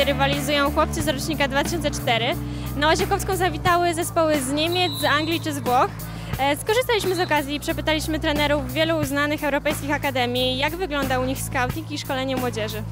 rywalizują chłopcy z rocznika 2004. Na Łaziokowską zawitały zespoły z Niemiec, z Anglii czy z Włoch. Skorzystaliśmy z okazji i przepytaliśmy trenerów wielu uznanych europejskich akademii, jak wygląda u nich scouting i szkolenie młodzieży.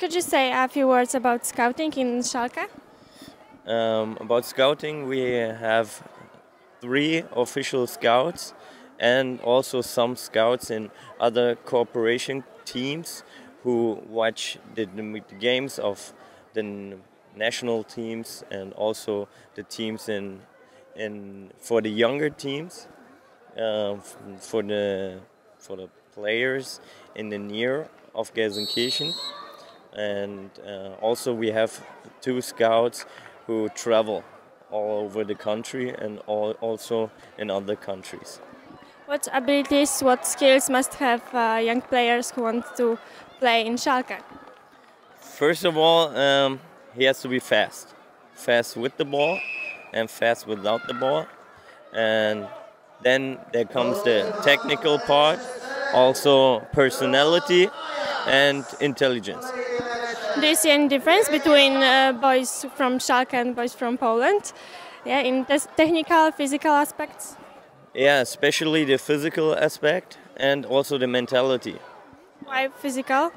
Could you say a few words about scouting in Schalke? About scouting, we have 3 official scouts and also some scouts in other cooperation teams who watch the games of the national teams and also the teams for the younger teams, for the players in the near of Gelsenkirchen. And also we have 2 scouts who travel all over the country and also in other countries. What abilities, what skills must have young players who want to play in Schalke? First of all, he has to be fast. Fast with the ball and fast without the ball. And then there comes the technical part, also personality and intelligence. Do you see any difference between boys from Schalke and boys from Poland? Yeah, in technical, physical aspects? Yeah, especially the physical aspect and also the mentality. Why physical?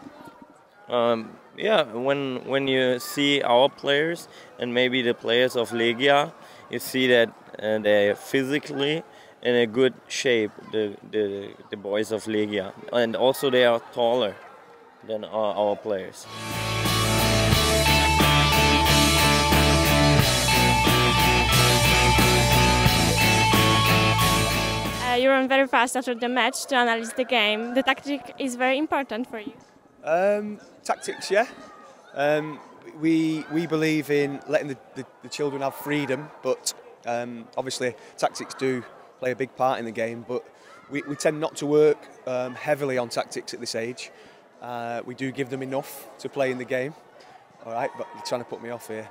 Yeah, when you see our players and maybe the players of Legia, you see that they're physically in a good shape, the boys of Legia. And also they are taller than our players. You run very fast after the match to analyze the game. The tactic is very important for you. Tactics, yeah. We believe in letting the children have freedom, but obviously tactics do play a big part in the game. But we tend not to work heavily on tactics at this age. We do give them enough to play in the game. All right, but you're trying to put me off here.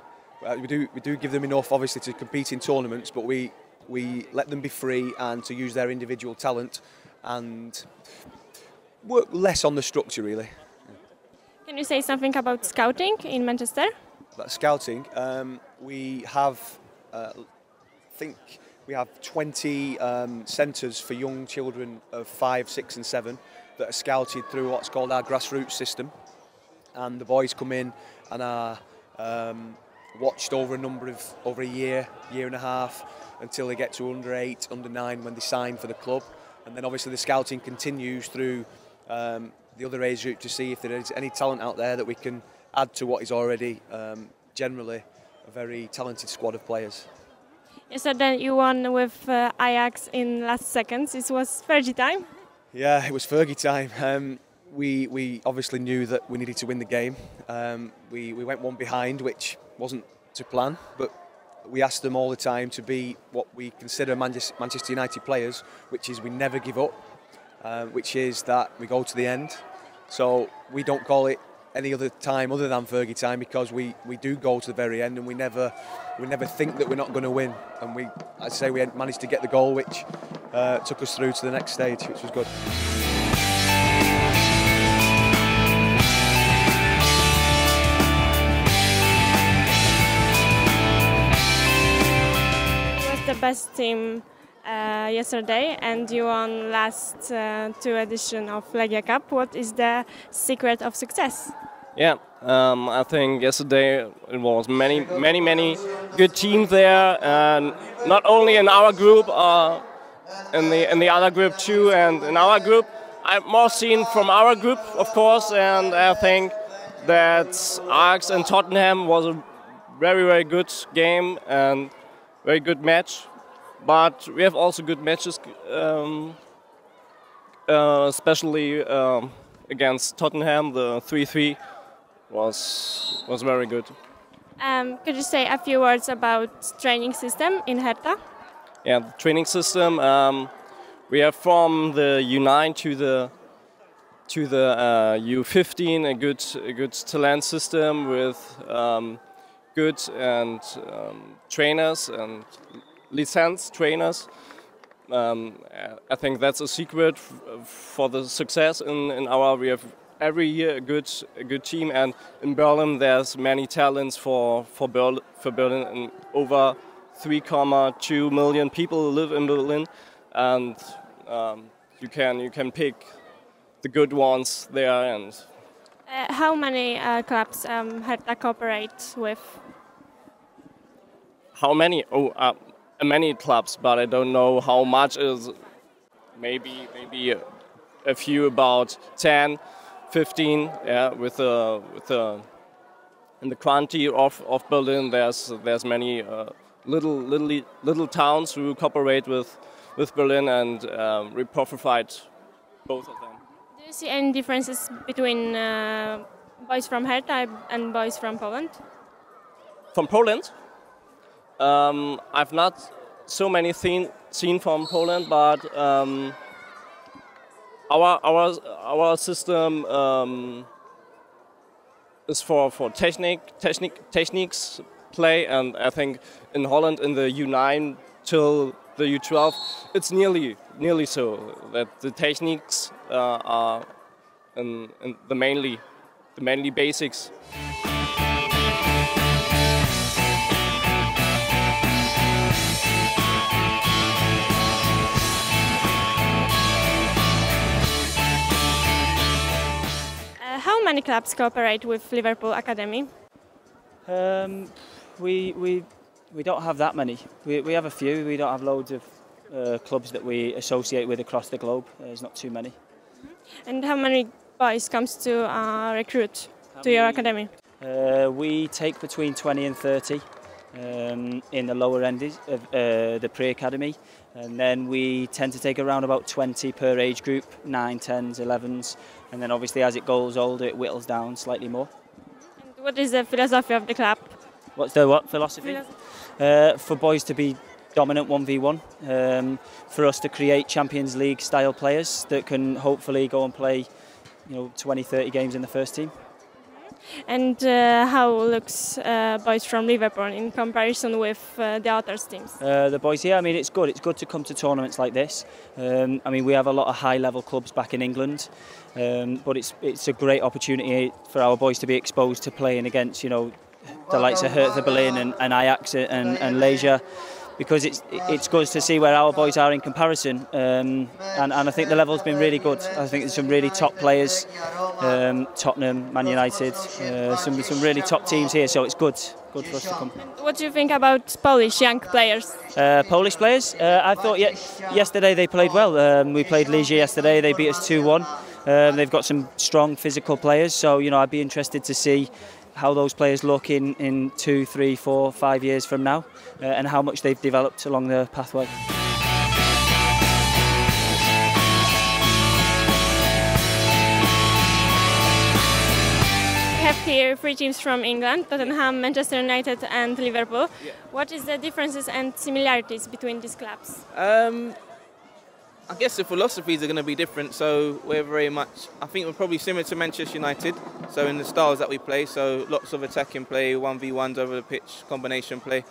We do give them enough, obviously, to compete in tournaments, but we let them be free and to use their individual talent and work less on the structure, really. Can you say something about scouting in Manchester? About scouting, we have, I think we have 20 centres for young children of 5, 6 and 7 that are scouted through what's called our grassroots system. And the boys come in and are watched over a year and a half, until they get to under 8, under 9 when they sign for the club. And then obviously the scouting continues through the other age group to see if there is any talent out there that we can add to what is already generally a very talented squad of players. Yesterday you won with Ajax in last seconds. It was Fergie time? Yeah, it was Fergie time. We obviously knew that we needed to win the game. We went one behind, which wasn't to plan, but we asked them all the time to be what we consider Manchester United players, which is we never give up, which is that we go to the end. So we don't call it any other time other than Fergie time, because we do go to the very end, and we never think that we're not going to win. And I'd say we managed to get the goal, which took us through to the next stage, which was good. The best team yesterday, and you won last 2 editions of Legia Cup. What is the secret of success? Yeah, I think yesterday it was many good teams there, and not only in our group, in the other group too, and in our group. I've more seen from our group, of course, and I think that Ajax and Tottenham was a very good game and very good match, but we have also good matches, especially against Tottenham. The 3-3 was very good. Could you say a few words about training system in Hertha? Yeah, the training system. We have from the U9 to the U15 a good talent system with good and trainers and licensed trainers. I think that's a secret for the success in our. We have every year a good team, and in Berlin there's many talents for Berlin, and over 3.2 million people live in Berlin, and you can pick the good ones there. And how many clubs Hertha cooperate with? How many? Many clubs, but I don't know how much is. Maybe a few, about 10, 15. Yeah, with in the county of Berlin, there's many little towns who cooperate with Berlin, and we profit both of them. Do you see any differences between boys from Hertha and boys from Poland? From Poland? I've not so many seen from Poland, but our system is for techniques play, and I think in Holland in the U9 till the U12 it's nearly so that the techniques are in the mainly basics. How many clubs cooperate with Liverpool Academy? We don't have that many. We have a few. We don't have loads of clubs that we associate with across the globe. There's not too many. And how many boys comes to recruit to your academy? We take between 20 and 30 in the lower end of the pre-academy, and then we tend to take around about 20 per age group, 9, 10s, 11s, and then obviously as it goes older it whittles down slightly more. And what is the philosophy of the club? What's the philosophy? For boys to be dominant 1v1, for us to create Champions League style players that can hopefully go and play 20-30 games in the first team. And how looks boys from Liverpool in comparison with the other teams? The boys here, I mean, it's good. It's good to come to tournaments like this. I mean, we have a lot of high-level clubs back in England, but it's a great opportunity for our boys to be exposed to playing against, the likes of Hertha Berlin and Ajax and Legia, because it's good to see where our boys are in comparison, and I think the level's been really good. I think there's some really top players, Tottenham, Man United, some really top teams here, so it's good for us to come. What do you think about Polish young players? Polish players? I thought yesterday they played well. We played Legia yesterday, they beat us 2-1. They've got some strong physical players, so I'd be interested to see how those players look in 2, 3, 4, 5 years from now, and how much they've developed along the pathway. We have here 3 teams from England: Tottenham, Manchester United and Liverpool. Yeah. What is the differences and similarities between these clubs? I guess the philosophies are going to be different, so we're very much, I think we're probably similar to Manchester United, so in the styles that we play, so lots of attacking play, 1v1s over the pitch, combination play.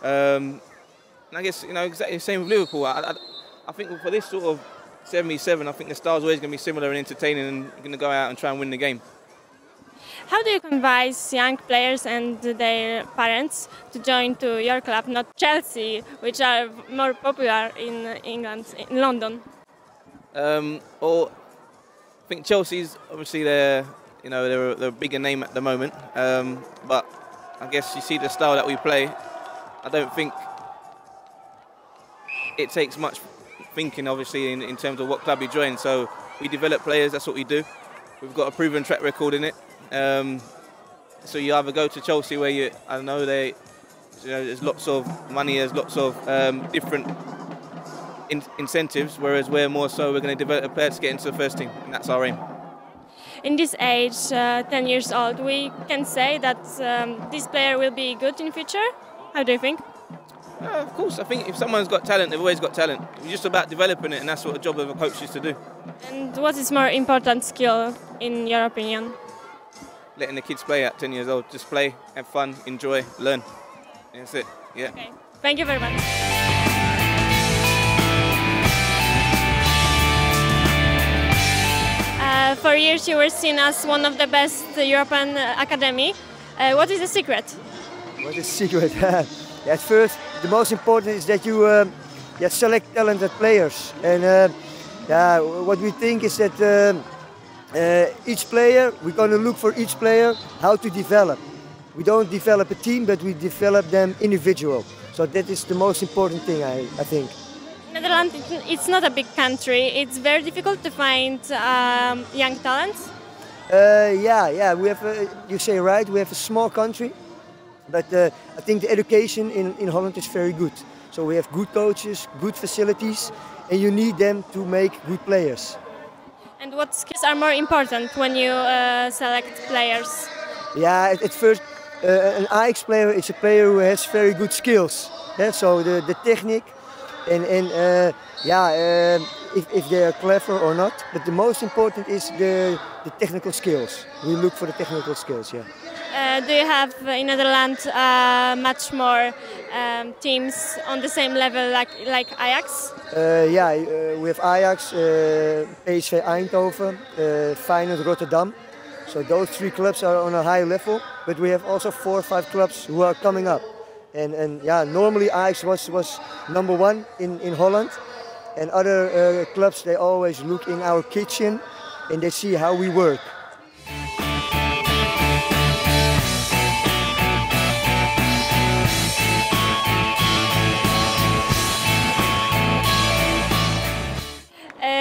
And I guess, exactly the same with Liverpool. I think for this sort of 77, I think the style's always going to be similar and entertaining, and you're going to go out and try and win the game. How do you convince young players and their parents to join to your club, not Chelsea, which are more popular in England, in London? Well, I think Chelsea's obviously they're a bigger name at the moment, but I guess you see the style that we play. I don't think it takes much thinking, obviously, in terms of what club you join. So we develop players. That's what we do. We've got a proven track record in it. So you either go to Chelsea where there's lots of money, there's lots of different incentives, whereas we're going to develop players to get into the first team, and that's our aim. In this age, 10 years old, we can say that this player will be good in future. How do you think? Of course, I think if someone's got talent, they've always got talent. It's just about developing it, and that's what the job of a coach is to do. And what is more important skill, in your opinion? letting the kids play at 10 years old. Just play, have fun, enjoy, learn. And that's it. Yeah. Okay. Thank you very much. For years you were seen as one of the best European academy. What is the secret? What is the secret? At first, the most important is that you select talented players. And what we think is that each player, we're going to look for each player how to develop. We don't develop a team, but we develop them individual. So that is the most important thing, I think. Netherlands, it's not a big country. It's very difficult to find young talents. We have. You say right. We have a small country, but I think the education in Holland is very good. So we have good coaches, good facilities, and you need them to make good players. And what skills are more important when you select players? Yeah, at first, an Ajax player is a player who has very good skills. Yeah, so the technique, if they are clever or not. But the most important is the technical skills. We look for the technical skills. Yeah. Do you have in Netherlands much more teams on the same level like Ajax? We have Ajax, PSV Eindhoven, Feyenoord Rotterdam. So those three clubs are on a high level, but we have also 4 or 5 clubs who are coming up. And normally Ajax was number 1 in Holland, and other clubs, they always look in our kitchen and they see how we work.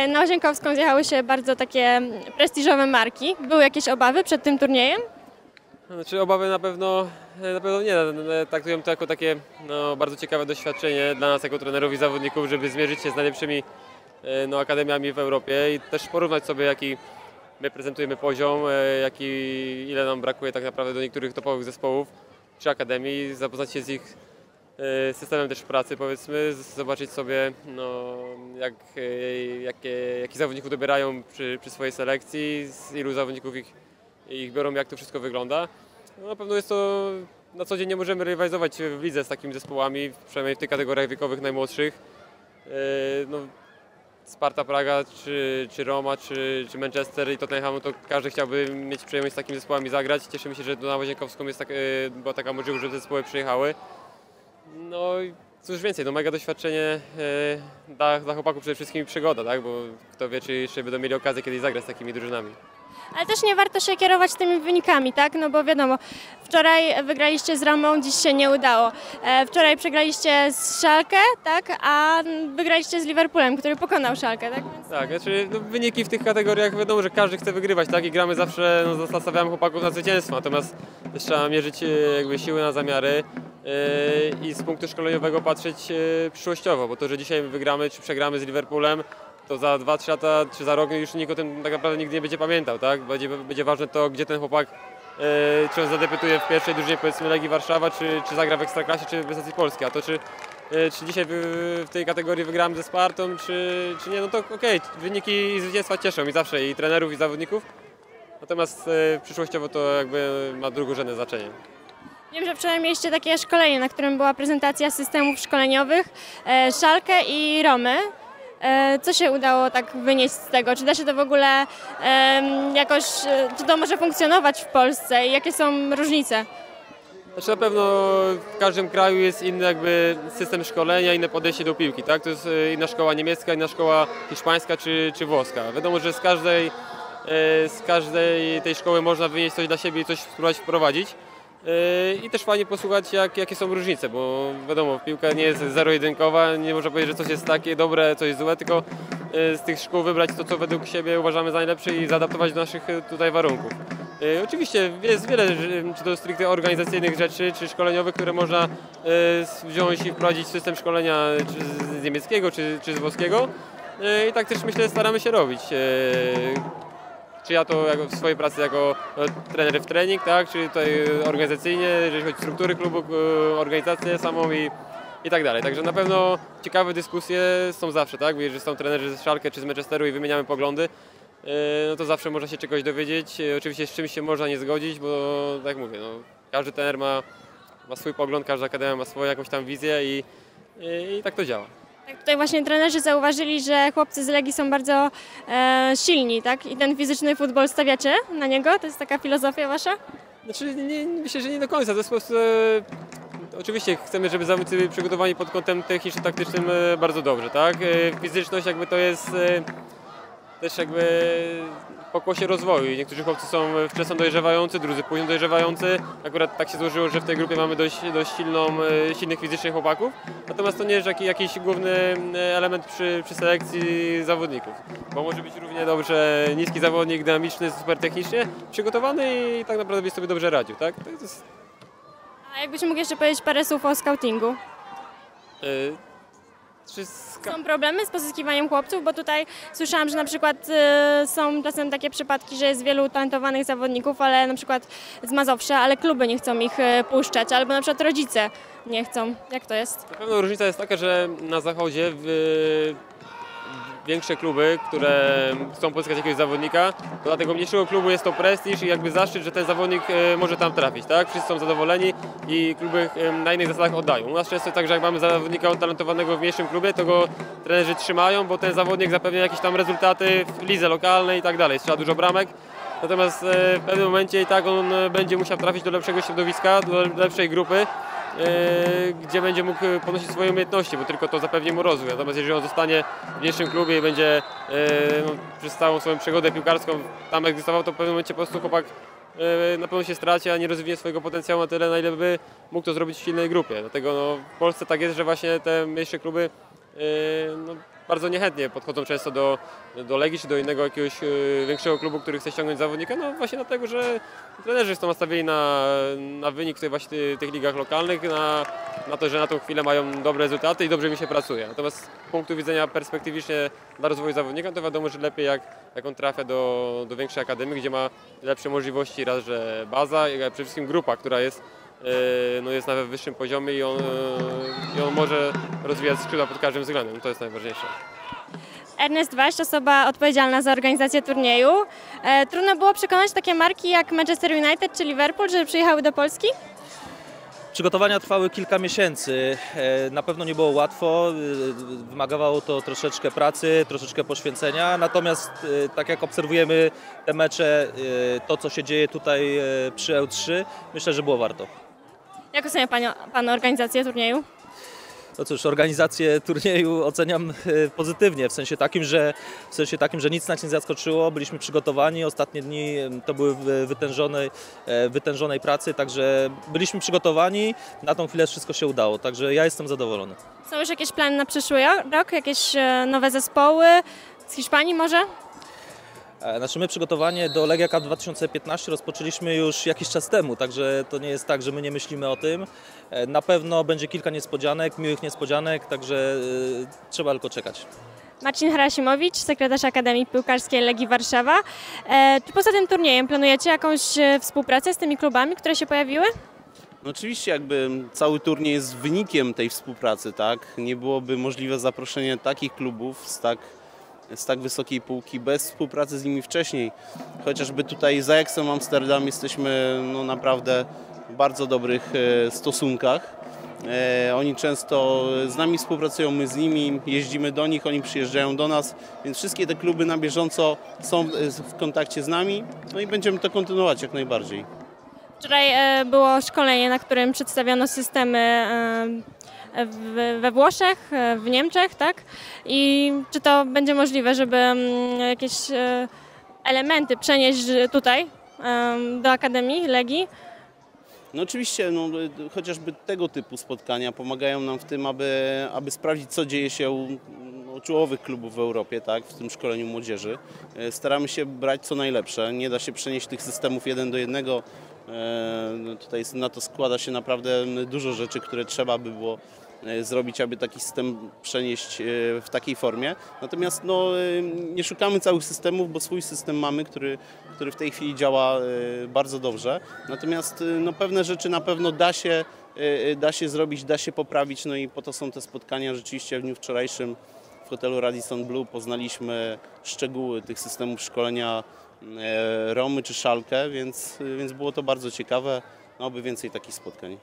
Na Łazienkowską zjechały się bardzo takie prestiżowe marki. Były jakieś obawy przed tym turniejem? Znaczy obawy na pewno nie. Traktuję to jako takie bardzo ciekawe doświadczenie dla nas jako trenerów i zawodników, żeby zmierzyć się z najlepszymi akademiami w Europie i też porównać sobie, jaki my prezentujemy poziom, ile nam brakuje tak naprawdę do niektórych topowych zespołów czy akademii, zapoznać się z ich systemem też pracy, powiedzmy, zobaczyć sobie jakich zawodników dobierają przy swojej selekcji, z ilu zawodników ich biorą, jak to wszystko wygląda. Na pewno jest to, na co dzień nie możemy rywalizować w lidze z takimi zespołami, przynajmniej w tych kategoriach wiekowych najmłodszych. Sparta Praga, czy Roma, czy Manchester i Tottenham, to każdy chciałby mieć przyjemność z takimi zespołami zagrać. Cieszymy się, że na Łazienkowską była taka możliwość, że te zespoły przyjechały. No i cóż więcej, mega doświadczenie dla chłopaków, przede wszystkim przygoda, tak? Bo kto wie, czy jeszcze będą mieli okazję kiedyś zagrać z takimi drużynami. Ale też nie warto się kierować tymi wynikami, tak? No bo wiadomo, wczoraj wygraliście z Romą, dziś się nie udało. Wczoraj przegraliście z Schalke, tak? A wygraliście z Liverpoolem, który pokonał Schalke, tak? Tak, znaczy wyniki w tych kategoriach, wiadomo, że każdy chce wygrywać, tak? I gramy zawsze, nastawiamy chłopaków na zwycięstwo, natomiast też trzeba mierzyć jakby siły na zamiary i z punktu szkoleniowego patrzeć przyszłościowo, bo to, że dzisiaj wygramy czy przegramy z Liverpoolem, to za 2-3 lata czy za rok już nikt o tym tak naprawdę nigdy nie będzie pamiętał, tak? Będzie ważne to, gdzie ten chłopak, czy on zadebiutuje w pierwszej drużynie, powiedzmy Legii Warszawa, czy zagra w Ekstraklasie, czy w reprezentacji Polski. A to czy dzisiaj w tej kategorii wygramy ze Spartą, czy nie, no to okej, wyniki i zwycięstwa cieszą i zawsze i trenerów, i zawodników. Natomiast przyszłościowo to jakby ma drugorzędne znaczenie. Wiem, że wczoraj mieliście takie szkolenie, na którym była prezentacja systemów szkoleniowych Schalke i Romy. Co się udało tak wynieść z tego? Czy da się to w ogóle jakoś, czy to może funkcjonować w Polsce i jakie są różnice? Znaczy na pewno w każdym kraju jest inny jakby system szkolenia, inne podejście do piłki, tak? To jest inna szkoła niemiecka, inna szkoła hiszpańska czy włoska. Wiadomo, że z każdej tej szkoły można wynieść coś dla siebie i coś spróbować wprowadzić. I też fajnie posłuchać, jakie są różnice, bo wiadomo, piłka nie jest zero-jedynkowa, nie można powiedzieć, że coś jest takie dobre, coś złe, tylko z tych szkół wybrać to, co według siebie uważamy za najlepsze i zaadaptować do naszych tutaj warunków. Oczywiście jest wiele, czy to stricte organizacyjnych rzeczy, czy szkoleniowych, które można wziąć i wprowadzić w system szkolenia czy z niemieckiego, czy z włoskiego. I tak też myślę, staramy się robić. Czy ja to w swojej pracy jako trener w trening, tak? Czy tutaj organizacyjnie, jeżeli chodzi o struktury klubu, organizację samą i tak dalej. Także na pewno ciekawe dyskusje są zawsze, tak? Jeżeli są trenerzy z Schalke czy z Manchesteru i wymieniamy poglądy, no to zawsze można się czegoś dowiedzieć. Oczywiście z czymś się można nie zgodzić, bo tak jak mówię, no, każdy trener ma swój pogląd, każda akademia ma swoją jakąś tam wizję i tak to działa. Tak, tutaj właśnie trenerzy zauważyli, że chłopcy z Legii są bardzo silni, tak? I ten fizyczny futbol stawiacie na niego? To jest taka filozofia wasza? Znaczy, myślę, że nie do końca. To jest po prostu, oczywiście chcemy, żeby zawodnicy byli przygotowani pod kątem techniczno-taktycznym bardzo dobrze, tak? Fizyczność jakby to jest też jakby pokłosie rozwoju. Niektórzy chłopcy są wczesno dojrzewający, drudzy późno dojrzewający. Akurat tak się złożyło, że w tej grupie mamy dość silnych fizycznie chłopaków. Natomiast to nie jest jakiś główny element przy selekcji zawodników. Bo może być równie dobrze niski zawodnik, dynamiczny, super technicznie przygotowany i tak naprawdę będzie sobie dobrze radził, tak? To jest... A jakbyś mógł jeszcze powiedzieć parę słów o scoutingu? Są problemy z pozyskiwaniem chłopców, bo tutaj słyszałam, że na przykład są czasem takie przypadki, że jest wielu talentowanych zawodników, ale na przykład z Mazowsza, ale kluby nie chcą ich puszczać, albo na przykład rodzice nie chcą. Jak to jest? Na pewno różnica jest taka, że na zachodzie większe kluby, które chcą pozyskać jakiegoś zawodnika, to dla tego mniejszego klubu jest to prestiż i jakby zaszczyt, że ten zawodnik może tam trafić, tak? Wszyscy są zadowoleni i kluby na innych zasadach oddają. U nas często jest tak, że jak mamy zawodnika utalentowanego w mniejszym klubie, to go trenerzy trzymają, bo ten zawodnik zapewnia jakieś tam rezultaty w lidze lokalnej i tak dalej, strzela dużo bramek. Natomiast w pewnym momencie i tak on będzie musiał trafić do lepszego środowiska, do lepszej grupy, gdzie będzie mógł podnosić swoje umiejętności, bo tylko to zapewni mu rozwój. Natomiast jeżeli on zostanie w mniejszym klubie i będzie przez całą swoją przygodę piłkarską tam egzystował, to w pewnym momencie po prostu chłopak na pewno się straci, a nie rozwinie swojego potencjału na tyle, na ile by mógł to zrobić w silnej grupie. Dlatego w Polsce tak jest, że właśnie te mniejsze kluby bardzo niechętnie podchodzą często do Legii czy do innego jakiegoś większego klubu, który chce ściągnąć zawodnika, no właśnie dlatego, że trenerzy są nastawieni na wynik właśnie tych ligach lokalnych, na to, że na tą chwilę mają dobre rezultaty i dobrze mi się pracuje. Natomiast z punktu widzenia perspektywicznie dla rozwoju zawodnika, to wiadomo, że lepiej jak on trafia do większej akademii, gdzie ma lepsze możliwości, raz, że baza, jak przede wszystkim grupa, która jest na wyższym poziomie i on może rozwijać skrzydła pod każdym względem. To jest najważniejsze. Ernest Waś, osoba odpowiedzialna za organizację turnieju. Trudno było przekonać takie marki jak Manchester United czy Liverpool, żeby przyjechały do Polski? Przygotowania trwały kilka miesięcy. Na pewno nie było łatwo, wymagało to troszeczkę pracy, troszeczkę poświęcenia, natomiast tak jak obserwujemy te mecze, to co się dzieje tutaj przy E3, myślę, że było warto. Jak ocenia Pan organizację turnieju? No cóż, organizację turnieju oceniam pozytywnie, w sensie takim, że nic nas nie zaskoczyło, byliśmy przygotowani, ostatnie dni to były wytężonej pracy, także byliśmy przygotowani, na tą chwilę wszystko się udało, także ja jestem zadowolony. Są już jakieś plany na przyszły rok, jakieś nowe zespoły z Hiszpanii może? Znaczy my przygotowanie do Legia Cup 2015 rozpoczęliśmy już jakiś czas temu, także to nie jest tak, że my nie myślimy o tym. Na pewno będzie kilka niespodzianek, miłych niespodzianek, także trzeba tylko czekać. Marcin Harasimowicz, sekretarz Akademii Piłkarskiej Legii Warszawa. Czy poza tym turniejem planujecie jakąś współpracę z tymi klubami, które się pojawiły? No oczywiście jakby cały turniej jest wynikiem tej współpracy, tak? Nie byłoby możliwe zaproszenie takich klubów z tak wysokiej półki bez współpracy z nimi wcześniej. Chociażby tutaj z Ajaxem Amsterdam jesteśmy naprawdę w bardzo dobrych stosunkach. Oni często z nami współpracują, my z nimi, jeździmy do nich, oni przyjeżdżają do nas, więc wszystkie te kluby na bieżąco są w kontakcie z nami, no i będziemy to kontynuować jak najbardziej. Wczoraj było szkolenie, na którym przedstawiono systemy we Włoszech, w Niemczech, tak? I czy to będzie możliwe, żeby jakieś elementy przenieść tutaj do Akademii Legii? No oczywiście, chociażby tego typu spotkania pomagają nam w tym, aby sprawdzić, co dzieje się u czołowych klubów w Europie, tak, w tym szkoleniu młodzieży. Staramy się brać co najlepsze, nie da się przenieść tych systemów 1 do 1. Tutaj na to składa się naprawdę dużo rzeczy, które trzeba by było zrobić, aby taki system przenieść w takiej formie. Natomiast nie szukamy całych systemów, bo swój system mamy, który w tej chwili działa bardzo dobrze. Natomiast pewne rzeczy na pewno da się zrobić, da się poprawić, no i po to są te spotkania. Rzeczywiście w dniu wczorajszym w hotelu Radisson Blu poznaliśmy szczegóły tych systemów szkolenia Romy czy Schalke, więc było to bardzo ciekawe. No, oby więcej takich spotkań.